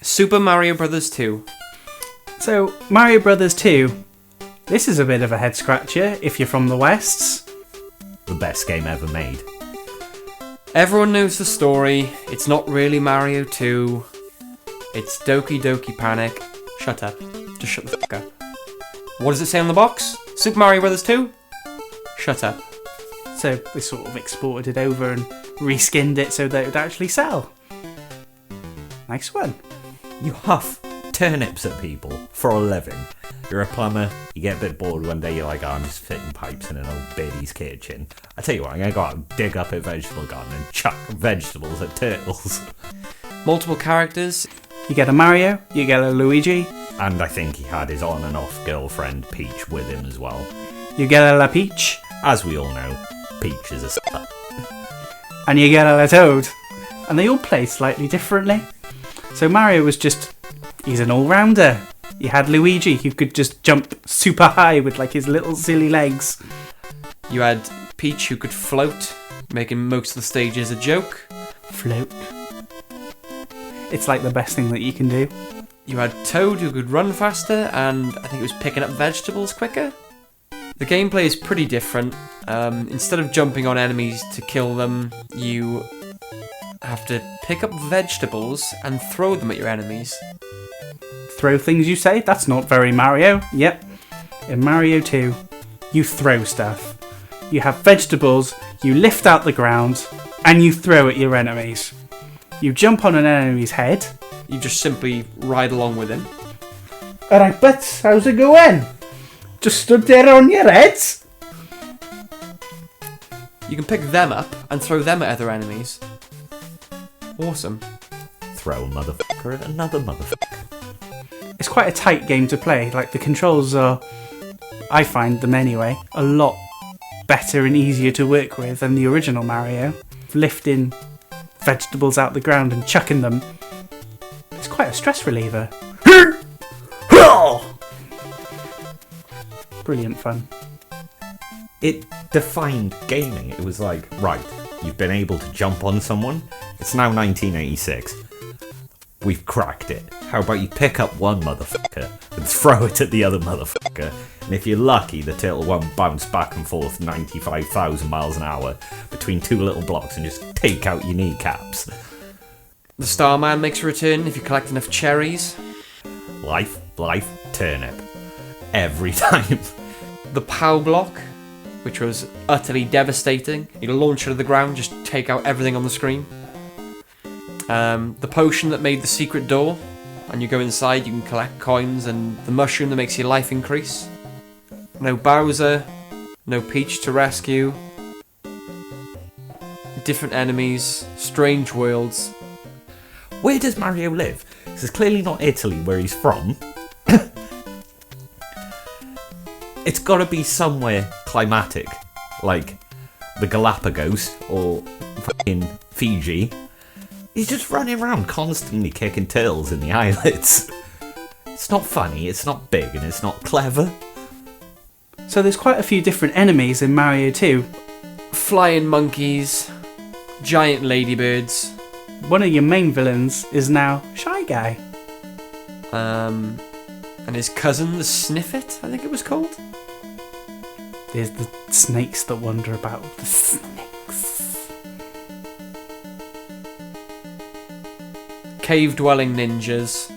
Super Mario Bros. 2. So, Mario Bros. 2, this is a bit of a head scratcher if you're from the Wests. The best game ever made. Everyone knows the story. It's not really Mario 2. It's Doki Doki Panic. Shut up. Just shut the fuck up. What does it say on the box? Super Mario Bros. 2? Shut up. So they sort of exported it over and reskinned it so that it would actually sell. Nice one. You huff turnips at people for a living. You're a plumber, you get a bit bored one day, you're like, oh, I'm just fitting pipes in an old biddy's kitchen. I tell you what, I'm going to go out and dig up a vegetable garden and chuck vegetables at turtles. Multiple characters. You get a Mario, you get a Luigi. And I think he had his on and off girlfriend Peach with him as well. You get a La Peach. As we all know, Peach is a slut. And you get a La Toad. And they all play slightly differently. So Mario was just, he's an all-rounder. You had Luigi, who could just jump super high with like his little silly legs. You had Peach, who could float, making most of the stages a joke. Float. It's like the best thing that you can do. You had Toad, who could run faster, and I think it was picking up vegetables quicker. The gameplay is pretty different. Instead of jumping on enemies to kill them, you have to pick up vegetables and throw them at your enemies. Throw things, you say? That's not very Mario. Yep. In Mario 2, you throw stuff. You have vegetables, you lift out the ground, and you throw at your enemies. You jump on an enemy's head. You just simply ride along with him. Alright, but how's it going? Just stood there on your heads? You can pick them up and throw them at other enemies. Awesome. Throw a motherfucker at another motherfucker. It's quite a tight game to play. Like, the controls are, I find them anyway, a lot better and easier to work with than the original Mario. Lifting vegetables out the ground and chucking them. It's quite a stress reliever. Brilliant fun. It defined gaming. It was like, right, you've been able to jump on someone. It's now 1986. We've cracked it. How about you pick up one motherfucker and throw it at the other motherfucker? And if you're lucky, the turtle won't bounce back and forth 95,000 miles an hour between two little blocks and just take out your kneecaps. The Starman makes a return if you collect enough cherries. Life, turnip. Every time. The POW block, which was utterly devastating. You launch it to the ground, just take out everything on the screen. The potion that made the secret door, and you go inside, you can collect coins, and the mushroom that makes your life increase. No Bowser, no Peach to rescue. Different enemies, strange worlds. Where does Mario live? This is clearly not Italy, where he's from. It's got to be somewhere climatic, like the Galapagos or fucking Fiji. He's just running around constantly kicking turtles in the eyelids. It's not funny, it's not big, and it's not clever. So there's quite a few different enemies in Mario 2. Flying monkeys, giant ladybirds. One of your main villains is now Shy Guy. And his cousin, the Sniffet, I think it was called. There's the snakes that wander about. The snakes. Cave-dwelling ninjas.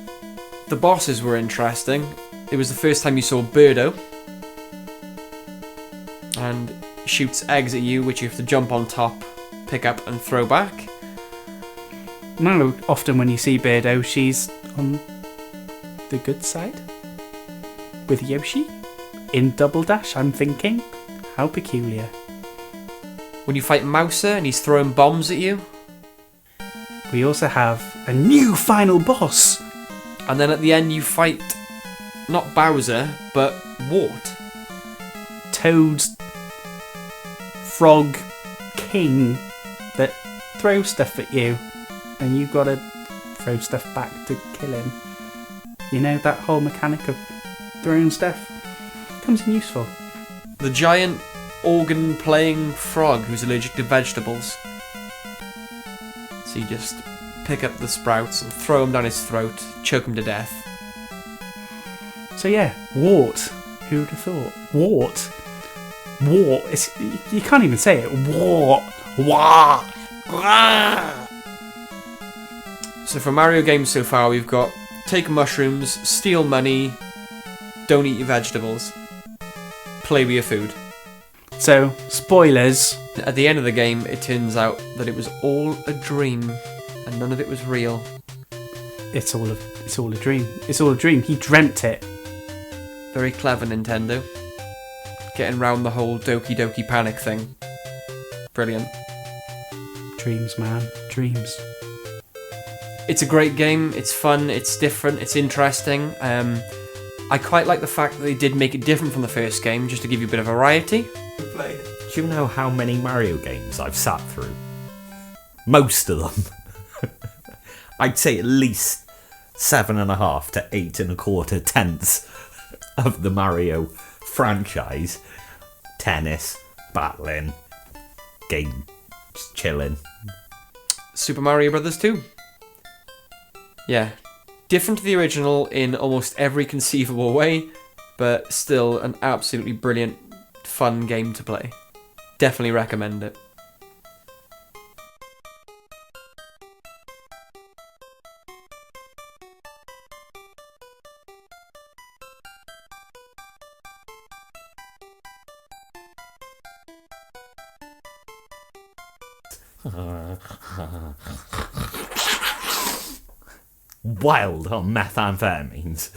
The bosses were interesting. It was the first time you saw Birdo. And shoots eggs at you, which you have to jump on top, pick up and throw back. Now, often when you see Birdo, she's on the good side. With Yoshi. In Double Dash, I'm thinking. How peculiar. When you fight Mouser and he's throwing bombs at you. We also have a new final boss. And then at the end you fight not Bowser, but Wart. Toad's frog king that throws stuff at you, and you've got to throw stuff back to kill him. You know, that whole mechanic of throwing stuff comes in useful. The giant organ-playing frog who's allergic to vegetables. So you just pick up the sprouts and throw them down his throat, choke him to death. So yeah, Wart. Who would have thought? Wart. Wart. You can't even say it. Wart. Wart. So for Mario games so far, we've got take mushrooms, steal money, don't eat your vegetables, play with your food. So, spoilers. At the end of the game, it turns out that it was all a dream, and none of it was real. It's all a dream. It's all a dream. He dreamt it. Very clever, Nintendo. Getting round the whole Doki Doki Panic thing. Brilliant. Dreams, man. Dreams. It's a great game, it's fun, it's different, it's interesting. I quite like the fact that they did make it different from the first game, just to give you a bit of variety. Do you know how many Mario games I've sat through? Most of them. I'd say at least 7.5 to 8.25 tenths of the Mario franchise. Tennis, battling, game, just chilling. Super Mario Brothers 2. Yeah, different to the original in almost every conceivable way, but still an absolutely brilliant, fun game to play. Definitely recommend it. Wild on methamphetamines.